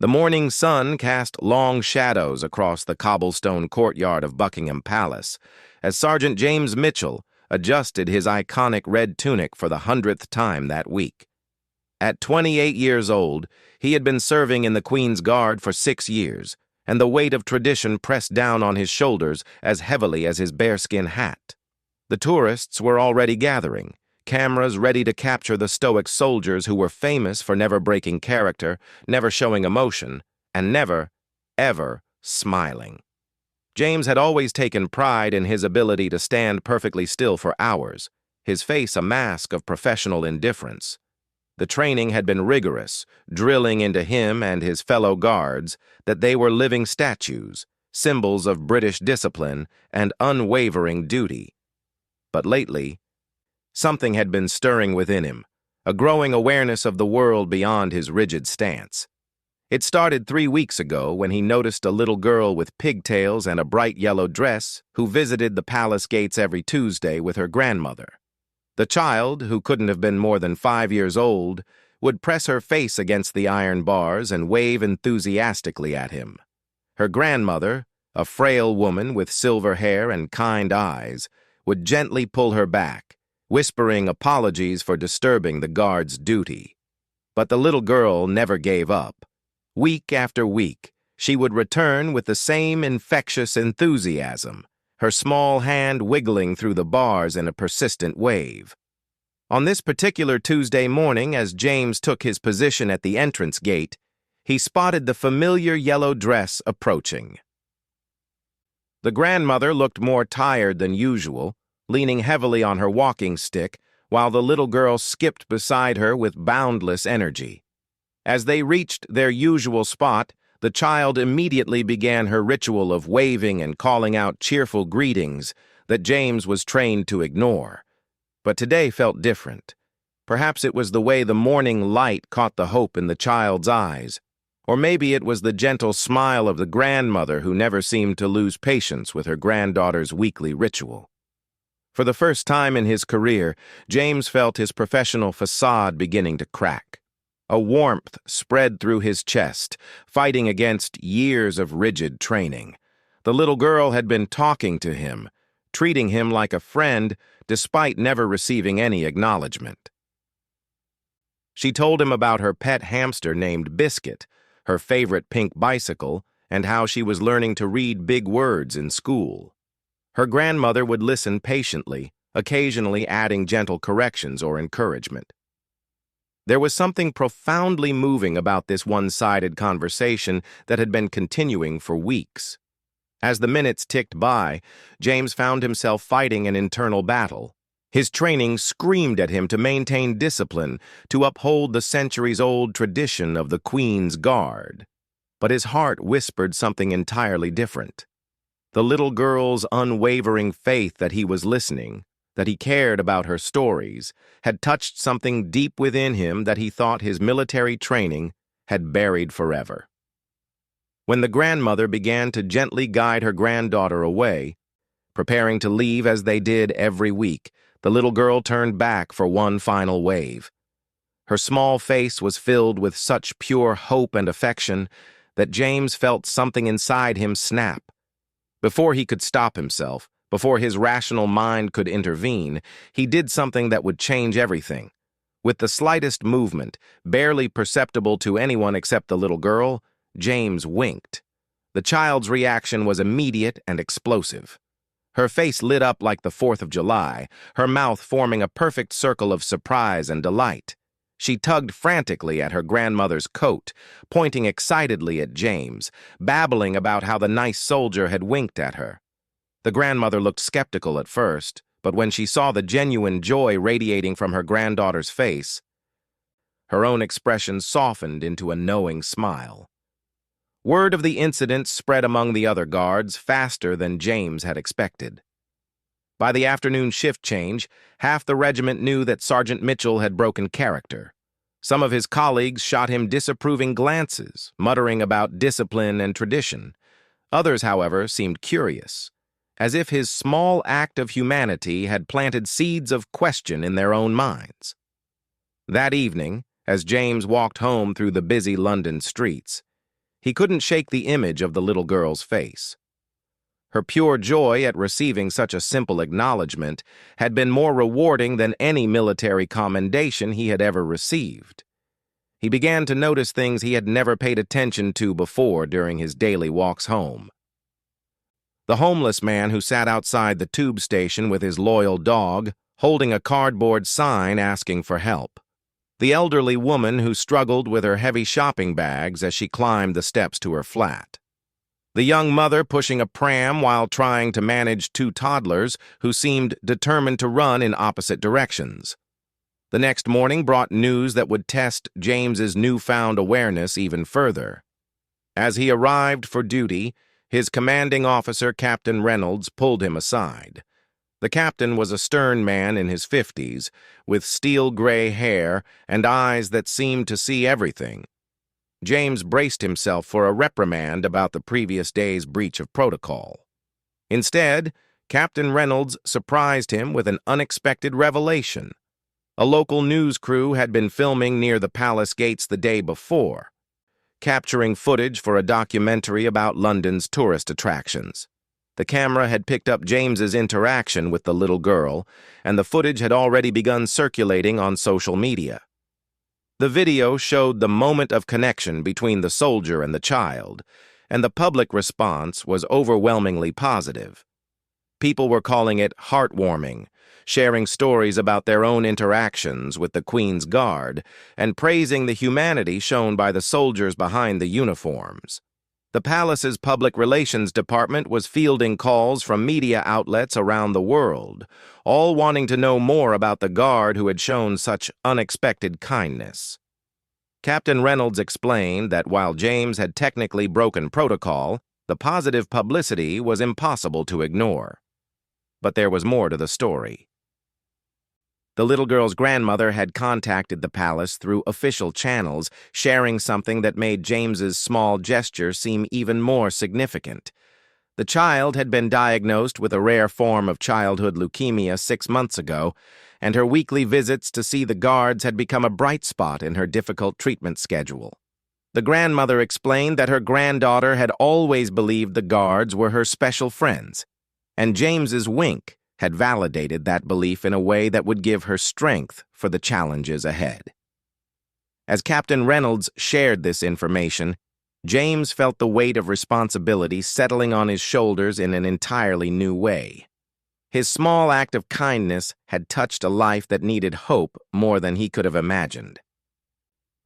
The morning sun cast long shadows across the cobblestone courtyard of Buckingham Palace as Sergeant James Mitchell adjusted his iconic red tunic for the 100th time that week. At 28 years old, he had been serving in the Queen's Guard for 6 years, and the weight of tradition pressed down on his shoulders as heavily as his bearskin hat. The tourists were already gathering, cameras ready to capture the stoic soldiers who were famous for never breaking character, never showing emotion, and never, ever smiling. James had always taken pride in his ability to stand perfectly still for hours, his face a mask of professional indifference. The training had been rigorous, drilling into him and his fellow guards that they were living statues, symbols of British discipline and unwavering duty. But lately, something had been stirring within him, a growing awareness of the world beyond his rigid stance. It started 3 weeks ago when he noticed a little girl with pigtails and a bright yellow dress who visited the palace gates every Tuesday with her grandmother. The child, who couldn't have been more than 5 years old, would press her face against the iron bars and wave enthusiastically at him. Her grandmother, a frail woman with silver hair and kind eyes, would gently pull her back, whispering apologies for disturbing the guard's duty. But the little girl never gave up. Week after week, she would return with the same infectious enthusiasm, her small hand wiggling through the bars in a persistent wave. On this particular Tuesday morning, as James took his position at the entrance gate, he spotted the familiar yellow dress approaching. The grandmother looked more tired than usual, leaning heavily on her walking stick, while the little girl skipped beside her with boundless energy. As they reached their usual spot, the child immediately began her ritual of waving and calling out cheerful greetings that James was trained to ignore. But today felt different. Perhaps it was the way the morning light caught the hope in the child's eyes, or maybe it was the gentle smile of the grandmother who never seemed to lose patience with her granddaughter's weekly ritual. For the first time in his career, James felt his professional facade beginning to crack. A warmth spread through his chest, fighting against years of rigid training. The little girl had been talking to him, treating him like a friend despite never receiving any acknowledgement. She told him about her pet hamster named Biscuit, her favorite pink bicycle, and how she was learning to read big words in school. Her grandmother would listen patiently, occasionally adding gentle corrections or encouragement. There was something profoundly moving about this one-sided conversation that had been continuing for weeks. As the minutes ticked by, James found himself fighting an internal battle. His training screamed at him to maintain discipline, to uphold the centuries-old tradition of the Queen's Guard. But his heart whispered something entirely different. The little girl's unwavering faith that he was listening, that he cared about her stories, had touched something deep within him that he thought his military training had buried forever. When the grandmother began to gently guide her granddaughter away, preparing to leave as they did every week, the little girl turned back for one final wave. Her small face was filled with such pure hope and affection that James felt something inside him snap. Before he could stop himself, before his rational mind could intervene, he did something that would change everything. With the slightest movement, barely perceptible to anyone except the little girl, James winked. The child's reaction was immediate and explosive. Her face lit up like the 4th of July, her mouth forming a perfect circle of surprise and delight. She tugged frantically at her grandmother's coat, pointing excitedly at James, babbling about how the nice soldier had winked at her. The grandmother looked skeptical at first, but when she saw the genuine joy radiating from her granddaughter's face, her own expression softened into a knowing smile. Word of the incident spread among the other guards faster than James had expected. By the afternoon shift change, half the regiment knew that Sergeant Mitchell had broken character. Some of his colleagues shot him disapproving glances, muttering about discipline and tradition. Others, however, seemed curious, as if his small act of humanity had planted seeds of question in their own minds. That evening, as James walked home through the busy London streets, He couldn't shake the image of the little girl's face. Her pure joy at receiving such a simple acknowledgement had been more rewarding than any military commendation he had ever received. He began to notice things he had never paid attention to before during his daily walks home. The homeless man who sat outside the tube station with his loyal dog, holding a cardboard sign asking for help. The elderly woman who struggled with her heavy shopping bags as she climbed the steps to her flat. The young mother pushing a pram while trying to manage two toddlers who seemed determined to run in opposite directions. The next morning brought news that would test James's newfound awareness even further. As he arrived for duty, his commanding officer, Captain Reynolds, pulled him aside. The captain was a stern man in his 50s, with steel-gray hair and eyes that seemed to see everything. James braced himself for a reprimand about the previous day's breach of protocol. Instead, Captain Reynolds surprised him with an unexpected revelation. A local news crew had been filming near the palace gates the day before, capturing footage for a documentary about London's tourist attractions. The camera had picked up James's interaction with the little girl, and the footage had already begun circulating on social media. The video showed the moment of connection between the soldier and the child, and the public response was overwhelmingly positive. People were calling it heartwarming, sharing stories about their own interactions with the Queen's Guard, and praising the humanity shown by the soldiers behind the uniforms. The palace's public relations department was fielding calls from media outlets around the world, all wanting to know more about the guard who had shown such unexpected kindness. Captain Reynolds explained that while James had technically broken protocol, the positive publicity was impossible to ignore. But there was more to the story. The little girl's grandmother had contacted the palace through official channels, sharing something that made James's small gesture seem even more significant. The child had been diagnosed with a rare form of childhood leukemia 6 months ago, and her weekly visits to see the guards had become a bright spot in her difficult treatment schedule. The grandmother explained that her granddaughter had always believed the guards were her special friends, and James's wink had validated that belief in a way that would give her strength for the challenges ahead. As Captain Reynolds shared this information, James felt the weight of responsibility settling on his shoulders in an entirely new way. His small act of kindness had touched a life that needed hope more than he could have imagined.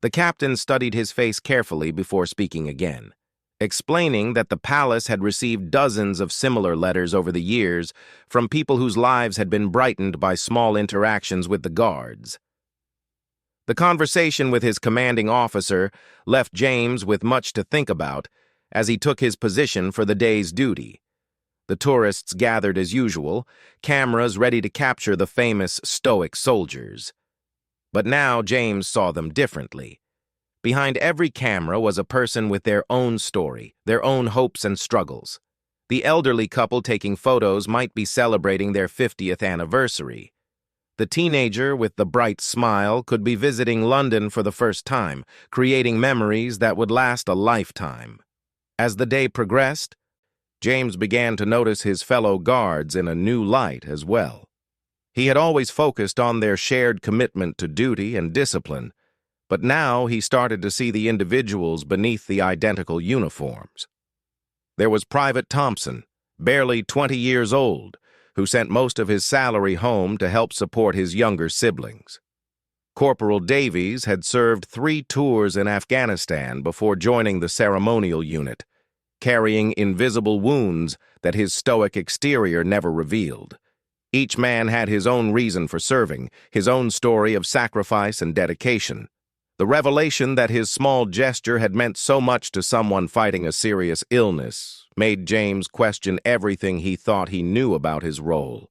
The captain studied his face carefully before speaking again, explaining that the palace had received dozens of similar letters over the years from people whose lives had been brightened by small interactions with the guards. The conversation with his commanding officer left James with much to think about as he took his position for the day's duty. The tourists gathered as usual, cameras ready to capture the famous stoic soldiers. But now James saw them differently. Behind every camera was a person with their own story, their own hopes and struggles. The elderly couple taking photos might be celebrating their 50th anniversary. The teenager with the bright smile could be visiting London for the first time, creating memories that would last a lifetime. As the day progressed, James began to notice his fellow guards in a new light as well. He had always focused on their shared commitment to duty and discipline, but now he started to see the individuals beneath the identical uniforms. There was Private Thompson, barely 20 years old, who sent most of his salary home to help support his younger siblings. Corporal Davies had served 3 tours in Afghanistan before joining the ceremonial unit, carrying invisible wounds that his stoic exterior never revealed. Each man had his own reason for serving, his own story of sacrifice and dedication. The revelation that his small gesture had meant so much to someone fighting a serious illness made James question everything he thought he knew about his role.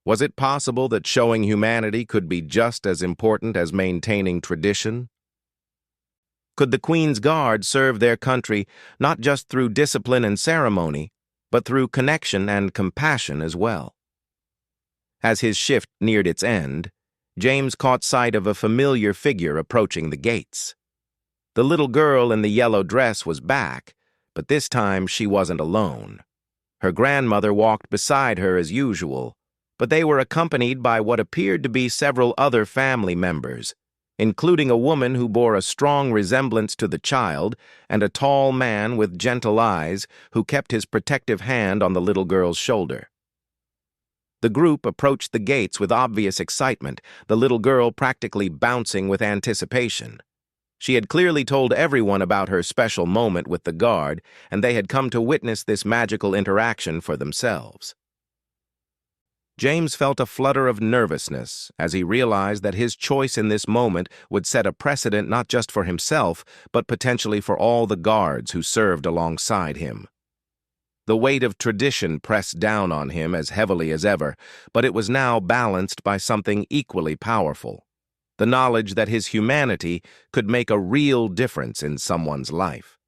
Was it possible that showing humanity could be just as important as maintaining tradition? Could the Queen's Guard serve their country not just through discipline and ceremony, but through connection and compassion as well? As his shift neared its end, James caught sight of a familiar figure approaching the gates. The little girl in the yellow dress was back, but this time she wasn't alone. Her grandmother walked beside her as usual, but they were accompanied by what appeared to be several other family members, including a woman who bore a strong resemblance to the child and a tall man with gentle eyes who kept his protective hand on the little girl's shoulder. The group approached the gates with obvious excitement, the little girl practically bouncing with anticipation. She had clearly told everyone about her special moment with the guard, and they had come to witness this magical interaction for themselves. James felt a flutter of nervousness as he realized that his choice in this moment would set a precedent not just for himself, but potentially for all the guards who served alongside him. The weight of tradition pressed down on him as heavily as ever, but it was now balanced by something equally powerful: the knowledge that his humanity could make a real difference in someone's life.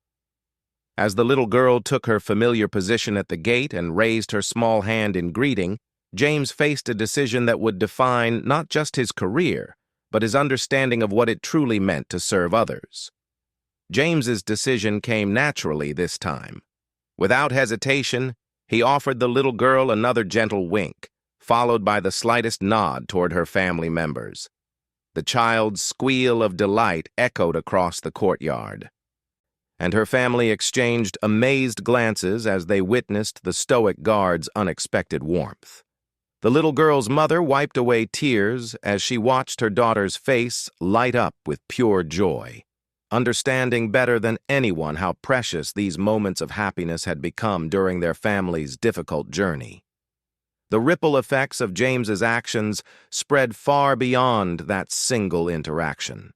As the little girl took her familiar position at the gate and raised her small hand in greeting, James faced a decision that would define not just his career, but his understanding of what it truly meant to serve others. James's decision came naturally this time. Without hesitation, he offered the little girl another gentle wink, followed by the slightest nod toward her family members. The child's squeal of delight echoed across the courtyard, and her family exchanged amazed glances as they witnessed the stoic guard's unexpected warmth. The little girl's mother wiped away tears as she watched her daughter's face light up with pure joy, understanding better than anyone how precious these moments of happiness had become during their family's difficult journey. The ripple effects of James's actions spread far beyond that single interaction.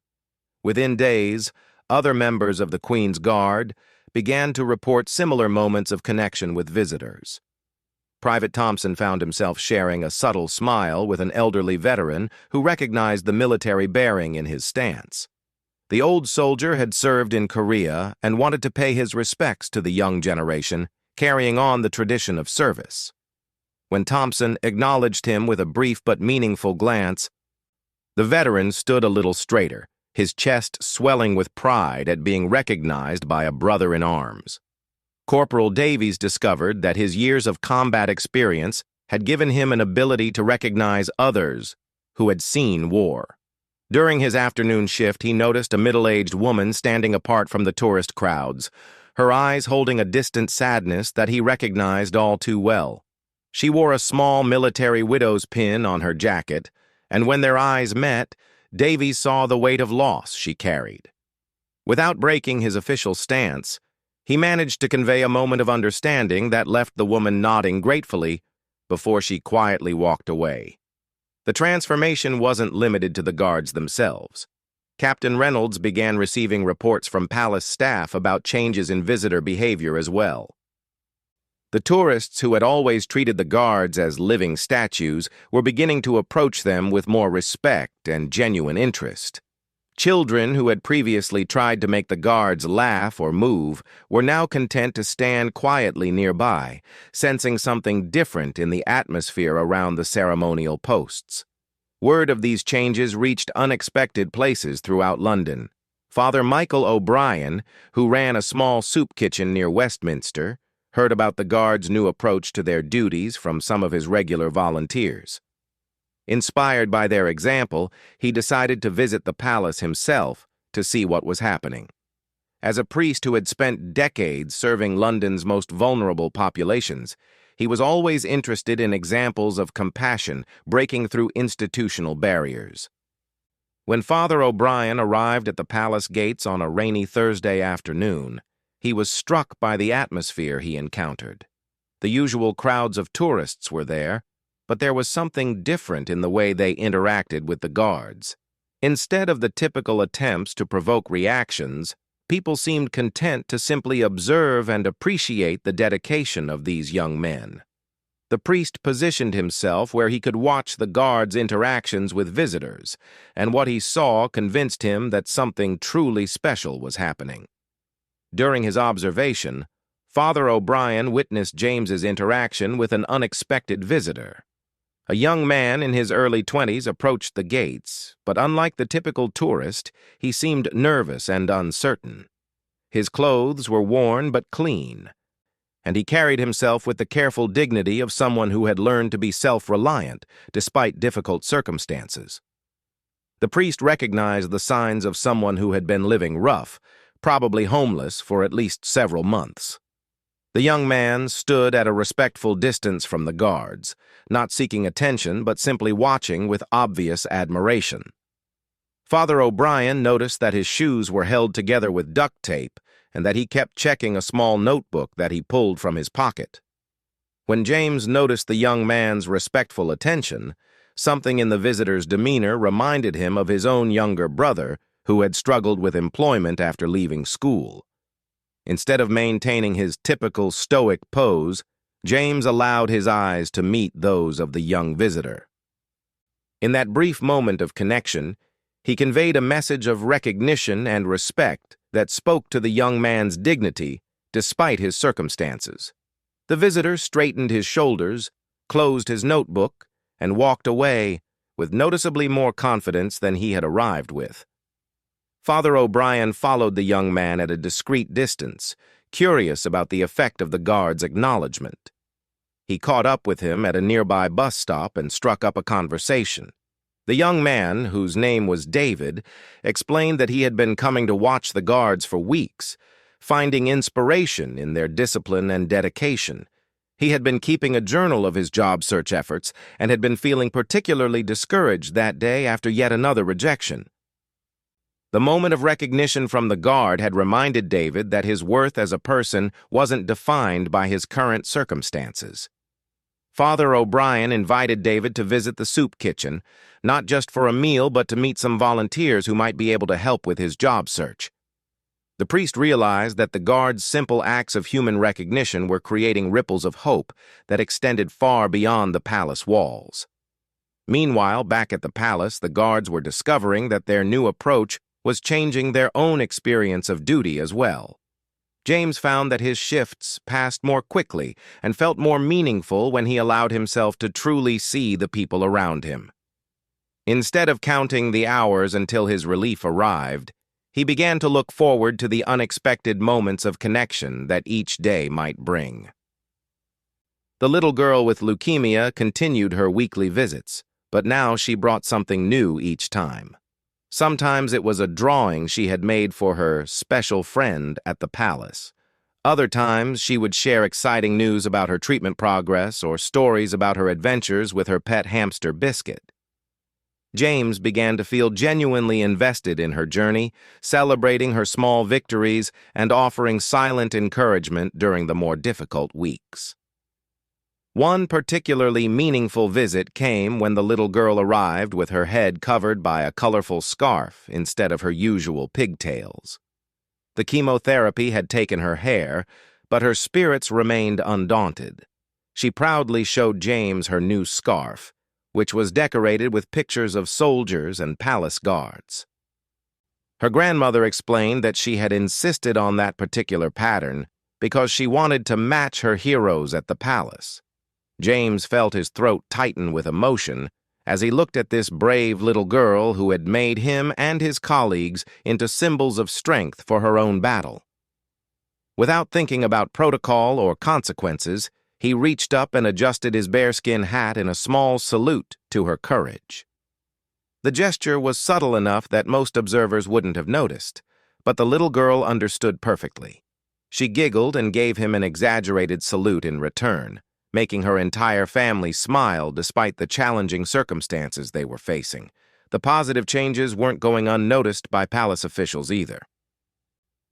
Within days, other members of the Queen's Guard began to report similar moments of connection with visitors. Private Thompson found himself sharing a subtle smile with an elderly veteran who recognized the military bearing in his stance. The old soldier had served in Korea and wanted to pay his respects to the young generation, carrying on the tradition of service. When Thompson acknowledged him with a brief but meaningful glance, the veteran stood a little straighter, his chest swelling with pride at being recognized by a brother in arms. Corporal Davies discovered that his years of combat experience had given him an ability to recognize others who had seen war. During his afternoon shift, he noticed a middle-aged woman standing apart from the tourist crowds, her eyes holding a distant sadness that he recognized all too well. She wore a small military widow's pin on her jacket, and when their eyes met, Davies saw the weight of loss she carried. Without breaking his official stance, he managed to convey a moment of understanding that left the woman nodding gratefully before she quietly walked away. The transformation wasn't limited to the guards themselves. Captain Reynolds began receiving reports from palace staff about changes in visitor behavior as well. The tourists who had always treated the guards as living statues were beginning to approach them with more respect and genuine interest. Children who had previously tried to make the guards laugh or move were now content to stand quietly nearby, sensing something different in the atmosphere around the ceremonial posts. Word of these changes reached unexpected places throughout London. Father Michael O'Brien, who ran a small soup kitchen near Westminster, heard about the guards' new approach to their duties from some of his regular volunteers. Inspired by their example, he decided to visit the palace himself to see what was happening. As a priest who had spent decades serving London's most vulnerable populations, he was always interested in examples of compassion breaking through institutional barriers. When Father O'Brien arrived at the palace gates on a rainy Thursday afternoon, he was struck by the atmosphere he encountered. The usual crowds of tourists were there, but there was something different in the way they interacted with the guards. Instead of the typical attempts to provoke reactions, people seemed content to simply observe and appreciate the dedication of these young men. The priest positioned himself where he could watch the guards' interactions with visitors, and what he saw convinced him that something truly special was happening. During his observation, Father O'Brien witnessed James's interaction with an unexpected visitor. A young man in his early 20s approached the gates, but unlike the typical tourist, he seemed nervous and uncertain. His clothes were worn but clean, and he carried himself with the careful dignity of someone who had learned to be self-reliant despite difficult circumstances. The priest recognized the signs of someone who had been living rough, probably homeless for at least several months. The young man stood at a respectful distance from the guards, not seeking attention but simply watching with obvious admiration. Father O'Brien noticed that his shoes were held together with duct tape and that he kept checking a small notebook that he pulled from his pocket. When James noticed the young man's respectful attention, something in the visitor's demeanor reminded him of his own younger brother, who had struggled with employment after leaving school. Instead of maintaining his typical stoic pose, James allowed his eyes to meet those of the young visitor. In that brief moment of connection, he conveyed a message of recognition and respect that spoke to the young man's dignity despite his circumstances. The visitor straightened his shoulders, closed his notebook, and walked away with noticeably more confidence than he had arrived with. Father O'Brien followed the young man at a discreet distance, curious about the effect of the guard's acknowledgement. He caught up with him at a nearby bus stop and struck up a conversation. The young man, whose name was David, explained that he had been coming to watch the guards for weeks, finding inspiration in their discipline and dedication. He had been keeping a journal of his job search efforts and had been feeling particularly discouraged that day after yet another rejection. The moment of recognition from the guard had reminded David that his worth as a person wasn't defined by his current circumstances. Father O'Brien invited David to visit the soup kitchen, not just for a meal but to meet some volunteers who might be able to help with his job search. The priest realized that the guard's simple acts of human recognition were creating ripples of hope that extended far beyond the palace walls. Meanwhile, back at the palace, the guards were discovering that their new approach was changing their own experience of duty as well. James found that his shifts passed more quickly and felt more meaningful when he allowed himself to truly see the people around him. Instead of counting the hours until his relief arrived, he began to look forward to the unexpected moments of connection that each day might bring. The little girl with leukemia continued her weekly visits, but now she brought something new each time. Sometimes it was a drawing she had made for her special friend at the palace. Other times she would share exciting news about her treatment progress or stories about her adventures with her pet hamster Biscuit. James began to feel genuinely invested in her journey, celebrating her small victories and offering silent encouragement during the more difficult weeks. One particularly meaningful visit came when the little girl arrived with her head covered by a colorful scarf instead of her usual pigtails. The chemotherapy had taken her hair, but her spirits remained undaunted. She proudly showed James her new scarf, which was decorated with pictures of soldiers and palace guards. Her grandmother explained that she had insisted on that particular pattern because she wanted to match her heroes at the palace. James felt his throat tighten with emotion as he looked at this brave little girl who had made him and his colleagues into symbols of strength for her own battle. Without thinking about protocol or consequences, he reached up and adjusted his bearskin hat in a small salute to her courage. The gesture was subtle enough that most observers wouldn't have noticed, but the little girl understood perfectly. She giggled and gave him an exaggerated salute in return, making her entire family smile despite the challenging circumstances they were facing. The positive changes weren't going unnoticed by palace officials either.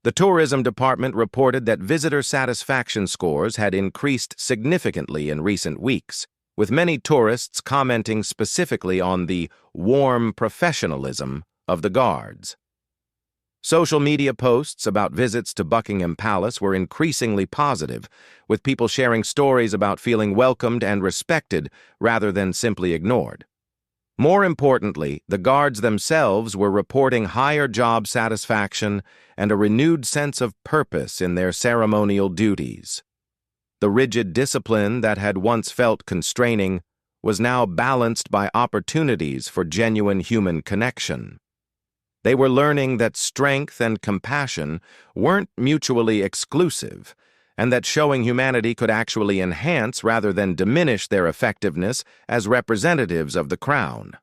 The tourism department reported that visitor satisfaction scores had increased significantly in recent weeks, with many tourists commenting specifically on the warm professionalism of the guards. Social media posts about visits to Buckingham Palace were increasingly positive, with people sharing stories about feeling welcomed and respected rather than simply ignored. More importantly, the guards themselves were reporting higher job satisfaction and a renewed sense of purpose in their ceremonial duties. The rigid discipline that had once felt constraining was now balanced by opportunities for genuine human connection. They were learning that strength and compassion weren't mutually exclusive, and that showing humanity could actually enhance rather than diminish their effectiveness as representatives of the Crown.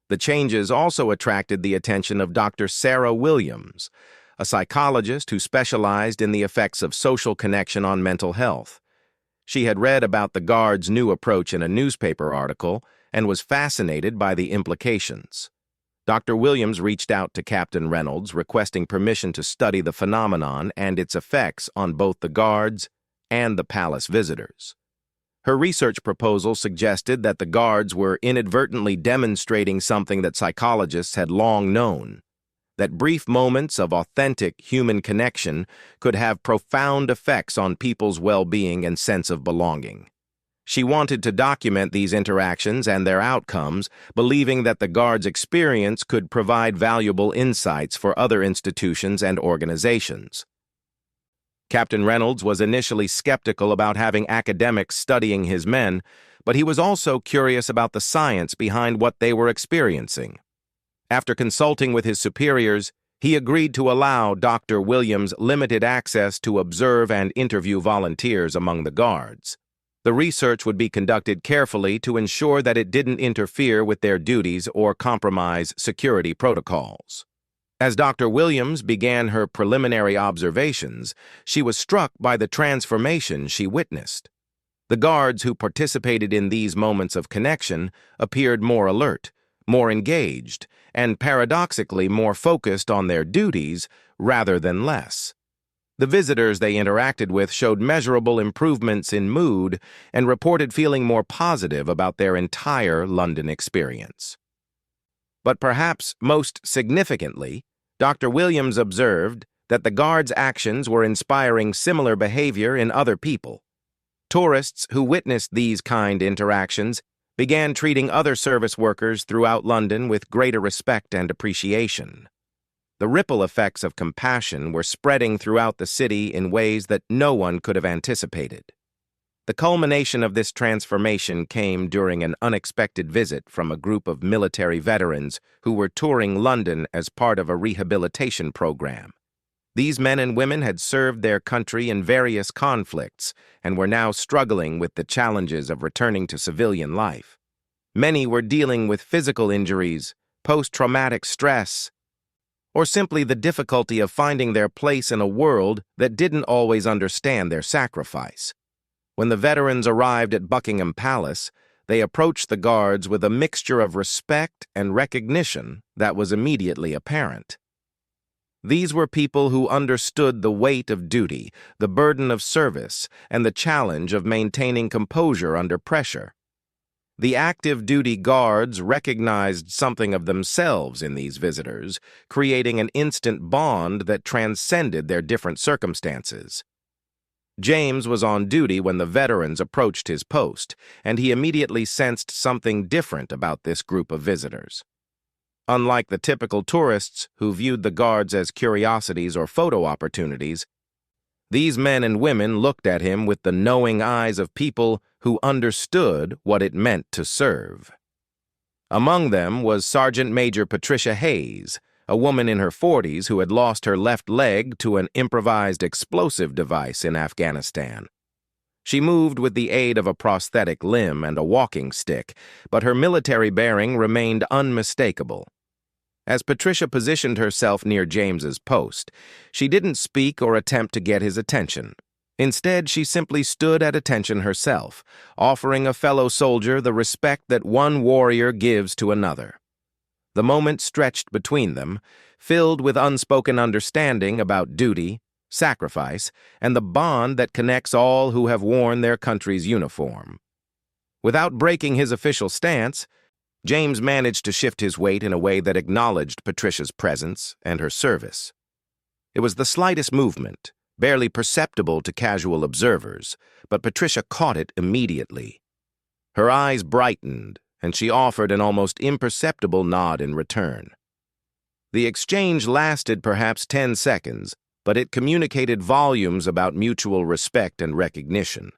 The changes also attracted the attention of Dr. Sarah Williams, a psychologist who specialized in the effects of social connection on mental health. She had read about the Guards' new approach in a newspaper article and was fascinated by the implications. Dr. Williams reached out to Captain Reynolds, requesting permission to study the phenomenon and its effects on both the Guards and the palace visitors. Her research proposal suggested that the Guards were inadvertently demonstrating something that psychologists had long known, that brief moments of authentic human connection could have profound effects on people's well-being and sense of belonging. She wanted to document these interactions and their outcomes, believing that the Guards' experience could provide valuable insights for other institutions and organizations. Captain Reynolds was initially skeptical about having academics studying his men, but he was also curious about the science behind what they were experiencing. After consulting with his superiors, he agreed to allow Dr. Williams limited access to observe and interview volunteers among the Guards. The research would be conducted carefully to ensure that it didn't interfere with their duties or compromise security protocols. As Dr. Williams began her preliminary observations, she was struck by the transformation she witnessed. The Guards who participated in these moments of connection appeared more alert, more engaged, and paradoxically more focused on their duties rather than less. The visitors they interacted with showed measurable improvements in mood and reported feeling more positive about their entire London experience. But perhaps most significantly, Dr. Williams observed that the Guards' actions were inspiring similar behavior in other people. Tourists who witnessed these kind interactions began treating other service workers throughout London with greater respect and appreciation. The ripple effects of compassion were spreading throughout the city in ways that no one could have anticipated. The culmination of this transformation came during an unexpected visit from a group of military veterans who were touring London as part of a rehabilitation program. These men and women had served their country in various conflicts and were now struggling with the challenges of returning to civilian life. Many were dealing with physical injuries, post-traumatic stress, or simply the difficulty of finding their place in a world that didn't always understand their sacrifice. When the veterans arrived at Buckingham Palace, they approached the Guards with a mixture of respect and recognition that was immediately apparent. These were people who understood the weight of duty, the burden of service, and the challenge of maintaining composure under pressure. The active duty Guards recognized something of themselves in these visitors, creating an instant bond that transcended their different circumstances. James was on duty when the veterans approached his post, and he immediately sensed something different about this group of visitors. Unlike the typical tourists who viewed the Guards as curiosities or photo opportunities, these men and women looked at him with the knowing eyes of people who understood what it meant to serve. Among them was Sergeant Major Patricia Hayes, a woman in her 40s who had lost her left leg to an improvised explosive device in Afghanistan. She moved with the aid of a prosthetic limb and a walking stick, but her military bearing remained unmistakable. As Patricia positioned herself near James's post, she didn't speak or attempt to get his attention. Instead, she simply stood at attention herself, offering a fellow soldier the respect that one warrior gives to another. The moment stretched between them, filled with unspoken understanding about duty, sacrifice, and the bond that connects all who have worn their country's uniform. Without breaking his official stance, James managed to shift his weight in a way that acknowledged Patricia's presence and her service. It was the slightest movement, barely perceptible to casual observers, but Patricia caught it immediately. Her eyes brightened, and she offered an almost imperceptible nod in return. The exchange lasted perhaps 10 seconds, but it communicated volumes about mutual respect and recognition.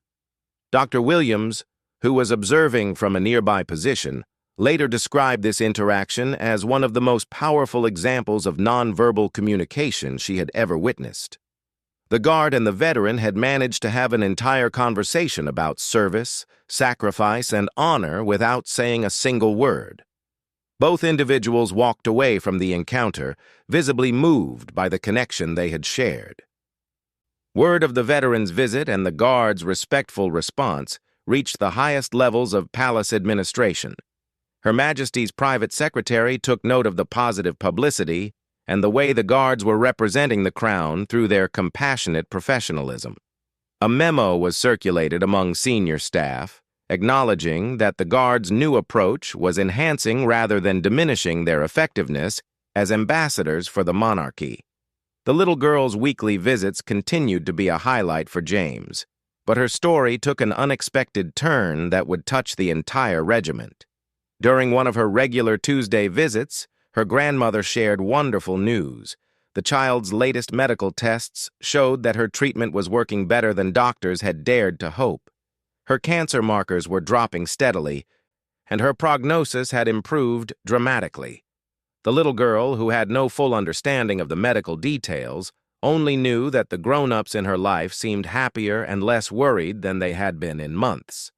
Dr. Williams, who was observing from a nearby position, later described this interaction as one of the most powerful examples of nonverbal communication she had ever witnessed. The guard and the veteran had managed to have an entire conversation about service, sacrifice, and honor without saying a single word. Both individuals walked away from the encounter, visibly moved by the connection they had shared. Word of the veteran's visit and the guard's respectful response reached the highest levels of palace administration. Her Majesty's private secretary took note of the positive publicity and the way the guards were representing the crown through their compassionate professionalism. A memo was circulated among senior staff, acknowledging that the guards' new approach was enhancing rather than diminishing their effectiveness as ambassadors for the monarchy. The little girl's weekly visits continued to be a highlight for James, but her story took an unexpected turn that would touch the entire regiment. During one of her regular Tuesday visits, her grandmother shared wonderful news. The child's latest medical tests showed that her treatment was working better than doctors had dared to hope. Her cancer markers were dropping steadily, and her prognosis had improved dramatically. The little girl, who had no full understanding of the medical details, only knew that the grown-ups in her life seemed happier and less worried than they had been in months.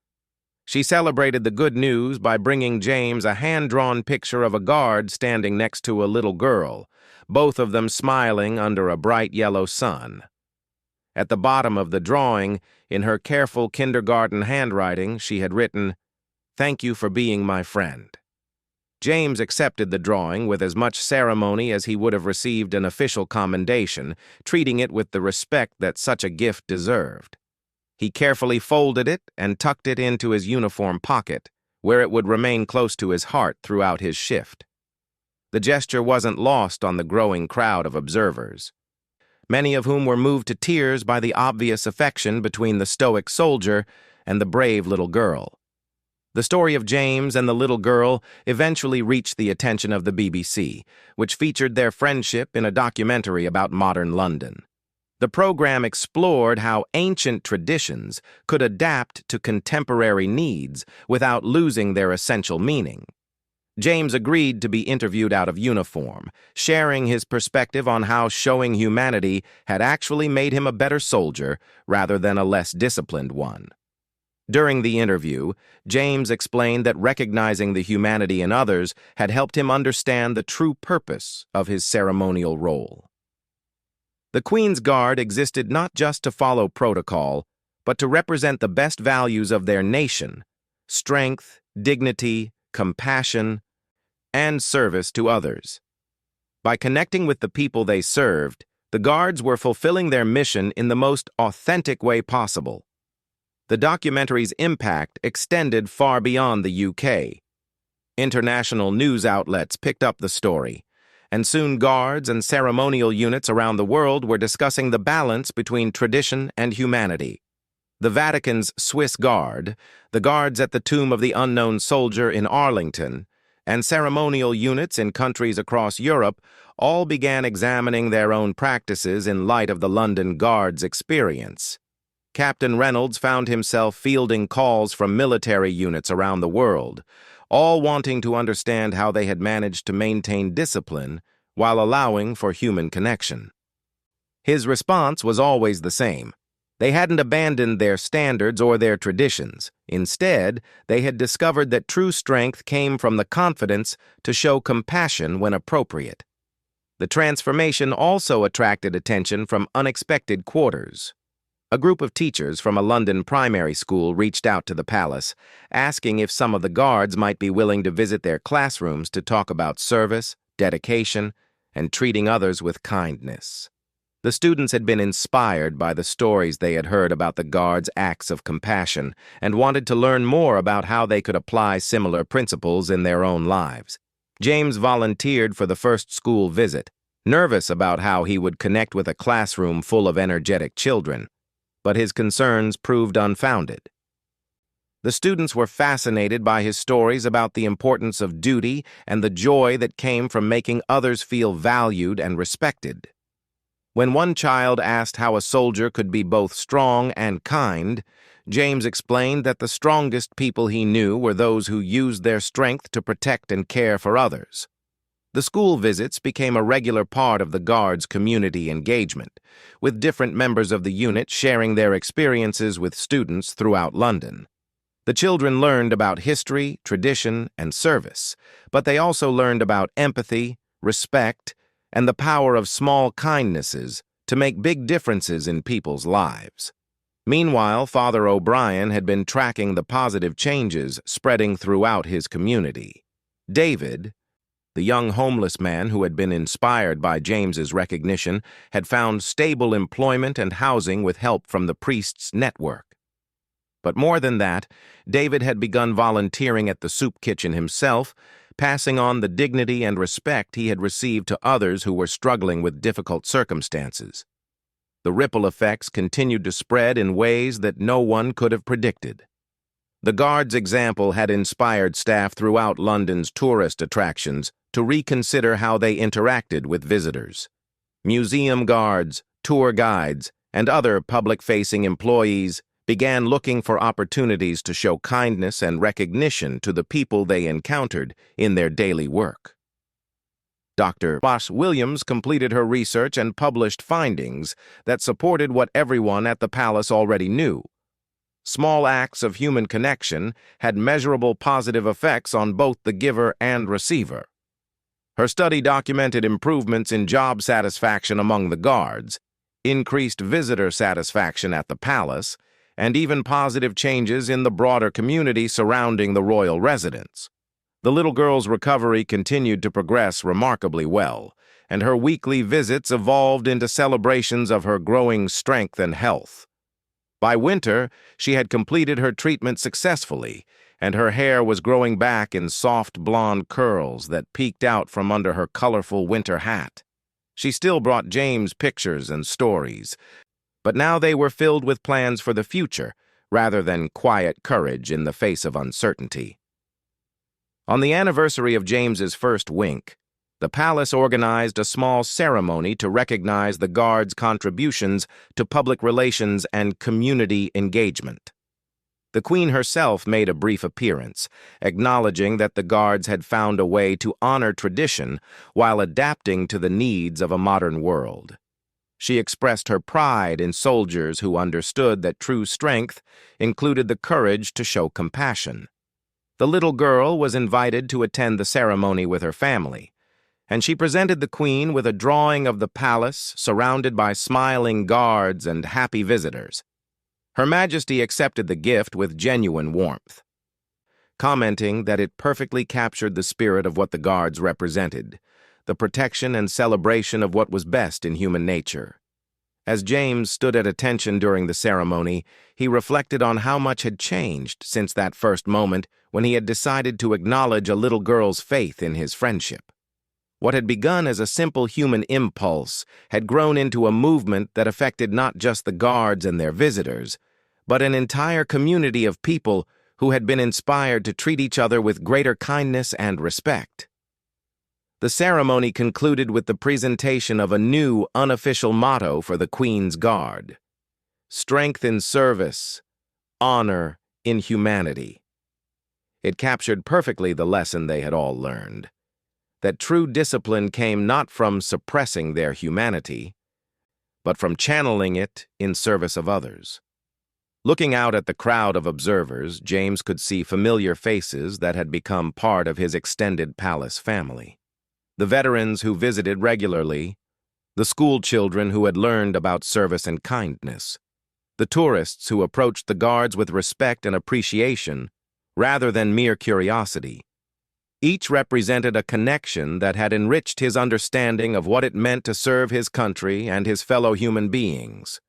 She celebrated the good news by bringing James a hand-drawn picture of a guard standing next to a little girl, both of them smiling under a bright yellow sun. At the bottom of the drawing, in her careful kindergarten handwriting, she had written, "Thank you for being my friend." James accepted the drawing with as much ceremony as he would have received an official commendation, treating it with the respect that such a gift deserved. He carefully folded it and tucked it into his uniform pocket, where it would remain close to his heart throughout his shift. The gesture wasn't lost on the growing crowd of observers, many of whom were moved to tears by the obvious affection between the stoic soldier and the brave little girl. The story of James and the little girl eventually reached the attention of the BBC, which featured their friendship in a documentary about modern London. The program explored how ancient traditions could adapt to contemporary needs without losing their essential meaning. James agreed to be interviewed out of uniform, sharing his perspective on how showing humanity had actually made him a better soldier rather than a less disciplined one. During the interview, James explained that recognizing the humanity in others had helped him understand the true purpose of his ceremonial role. The Queen's Guard existed not just to follow protocol, but to represent the best values of their nation: strength, dignity, compassion, and service to others. By connecting with the people they served, the Guards were fulfilling their mission in the most authentic way possible. The documentary's impact extended far beyond the UK. International news outlets picked up the story, and soon guards and ceremonial units around the world were discussing the balance between tradition and humanity. The Vatican's Swiss Guard, the guards at the Tomb of the Unknown Soldier in Arlington, and ceremonial units in countries across Europe all began examining their own practices in light of the London Guard's experience. Captain Reynolds found himself fielding calls from military units around the world, all wanting to understand how they had managed to maintain discipline while allowing for human connection. His response was always the same. They hadn't abandoned their standards or their traditions. Instead, they had discovered that true strength came from the confidence to show compassion when appropriate. The transformation also attracted attention from unexpected quarters. A group of teachers from a London primary school reached out to the palace, asking if some of the guards might be willing to visit their classrooms to talk about service, dedication, and treating others with kindness. The students had been inspired by the stories they had heard about the guards' acts of compassion and wanted to learn more about how they could apply similar principles in their own lives. James volunteered for the first school visit, nervous about how he would connect with a classroom full of energetic children, but his concerns proved unfounded. The students were fascinated by his stories about the importance of duty and the joy that came from making others feel valued and respected. When one child asked how a soldier could be both strong and kind, James explained that the strongest people he knew were those who used their strength to protect and care for others. The school visits became a regular part of the Guards' community engagement, with different members of the unit sharing their experiences with students throughout London. The children learned about history, tradition, and service, but they also learned about empathy, respect, and the power of small kindnesses to make big differences in people's lives. Meanwhile, Father O'Brien had been tracking the positive changes spreading throughout his community. David, the young homeless man who had been inspired by James's recognition, had found stable employment and housing with help from the priest's network. But more than that, David had begun volunteering at the soup kitchen himself, passing on the dignity and respect he had received to others who were struggling with difficult circumstances. The ripple effects continued to spread in ways that no one could have predicted. The Guards' example had inspired staff throughout London's tourist attractions to reconsider how they interacted with visitors. Museum guards, tour guides, and other public-facing employees began looking for opportunities to show kindness and recognition to the people they encountered in their daily work. Dr. Boss Williams completed her research and published findings that supported what everyone at the palace already knew. Small acts of human connection had measurable positive effects on both the giver and receiver. Her study documented improvements in job satisfaction among the Guards, increased visitor satisfaction at the palace, and even positive changes in the broader community surrounding the royal residence. The little girl's recovery continued to progress remarkably well, and her weekly visits evolved into celebrations of her growing strength and health. By winter, she had completed her treatment successfully, and her hair was growing back in soft blonde curls that peeked out from under her colorful winter hat. She still brought James pictures and stories, but now they were filled with plans for the future, rather than quiet courage in the face of uncertainty. On the anniversary of James's first wink, the palace organized a small ceremony to recognize the Guards' contributions to public relations and community engagement. The Queen herself made a brief appearance, acknowledging that the Guards had found a way to honor tradition while adapting to the needs of a modern world. She expressed her pride in soldiers who understood that true strength included the courage to show compassion. The little girl was invited to attend the ceremony with her family, and she presented the Queen with a drawing of the palace surrounded by smiling guards and happy visitors. Her Majesty accepted the gift with genuine warmth, commenting that it perfectly captured the spirit of what the Guards represented, the protection and celebration of what was best in human nature. As James stood at attention during the ceremony, he reflected on how much had changed since that first moment when he had decided to acknowledge a little girl's faith in his friendship. What had begun as a simple human impulse had grown into a movement that affected not just the Guards and their visitors, but an entire community of people who had been inspired to treat each other with greater kindness and respect. The ceremony concluded with the presentation of a new, unofficial motto for the Queen's Guard: strength in service, honor in humanity. It captured perfectly the lesson they had all learned, that true discipline came not from suppressing their humanity, but from channeling it in service of others. Looking out at the crowd of observers, James could see familiar faces that had become part of his extended palace family. The veterans who visited regularly, the school children who had learned about service and kindness, the tourists who approached the Guards with respect and appreciation rather than mere curiosity. Each represented a connection that had enriched his understanding of what it meant to serve his country and his fellow human beings.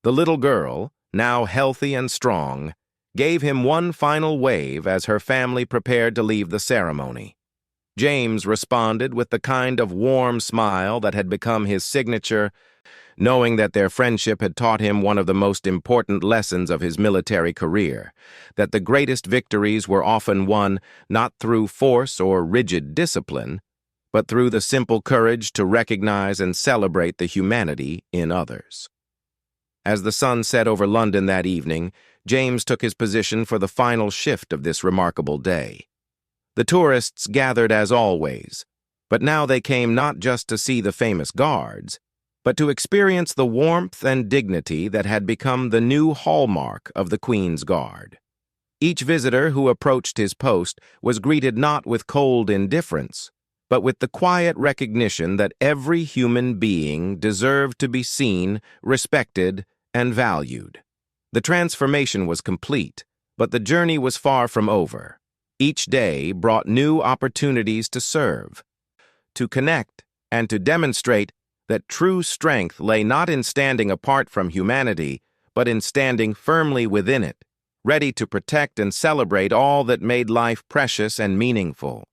The little girl, now healthy and strong, gave him one final wave as her family prepared to leave the ceremony. James responded with the kind of warm smile that had become his signature, knowing that their friendship had taught him one of the most important lessons of his military career, that the greatest victories were often won not through force or rigid discipline, but through the simple courage to recognize and celebrate the humanity in others. As the sun set over London that evening, James took his position for the final shift of this remarkable day. The tourists gathered as always, but now they came not just to see the famous guards, but to experience the warmth and dignity that had become the new hallmark of the Queen's Guard. Each visitor who approached his post was greeted not with cold indifference, but with the quiet recognition that every human being deserved to be seen, respected, and valued. The transformation was complete, but the journey was far from over. Each day brought new opportunities to serve, to connect, and to demonstrate that true strength lay not in standing apart from humanity, but in standing firmly within it, ready to protect and celebrate all that made life precious and meaningful.